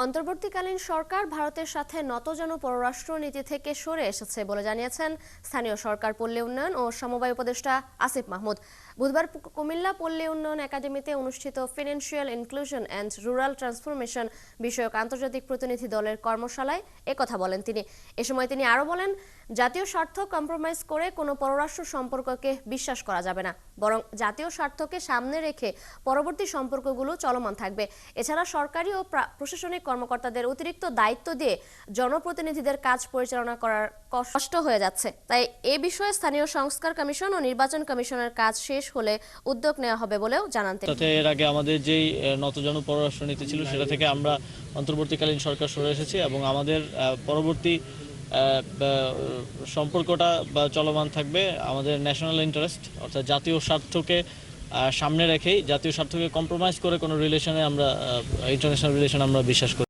অন্তর্বর্তীকালীন সরকার ভারতের সাথে নতজানু পররাষ্ট্র নীতি থেকে সরে এসেছে বলে জানিয়েছেন স্থানীয় সরকার, পল্লী উন্নয়ন ও সমবায় উপদেষ্টা আসিফ মাহমুদ। বুধবার কুমিল্লা পল্লী উন্নয়ন একাডেমিতে অনুষ্ঠিত financial inclusion and rural transformation বিষয়ক আন্তর্জাতিক প্রতিনিধি দলের কর্মশালায় একথা বলেন তিনি। এ সময় তিনি আরও বলেন, জাতীয় স্বার্থ কম্প্রোমাইজ করে কোনো পররাষ্ট্র সম্পর্ককে বিশ্বাস করা যাবে না, বরং জাতীয় স্বার্থকে সামনে রেখে পরবর্তী সম্পর্কগুলো চলমান থাকবে। এছাড়া সরকারি ও প্রশাসনিক কর্মকর্তাদের অতিরিক্ত দায়িত্ব দিয়ে জনপ্রতিনিধিদের কাজ পরিচালনা করার কষ্ট হয়ে যাচ্ছে। তাই এ বিষয়ে স্থানীয় সংস্কার কমিশন ও নির্বাচন কমিশনের কাজ শেষ হলে উদ্যোগ নেওয়া হবে বলেও জানান তিনি। এর আগে আমাদের যেই নতজানু পররাষ্ট্র নীতি ছিল সেটা থেকে আমরা অন্তর্বর্তীকালীন সরকার সরে এসেছি এবং আমাদের পরবর্তী সম্পর্কটা চলমান থাকবে আমাদের ন্যাশনাল ইন্টারেস্ট অর্থাৎ জাতীয় স্বার্থকে সামনে রেখেই, জাতীয় স্বার্থকে কম্প্রোমাইজ করে কোনো রিলেশনে আমরা ইন্টারন্যাশনাল রিলেশন আমরা বিশ্বাস করি।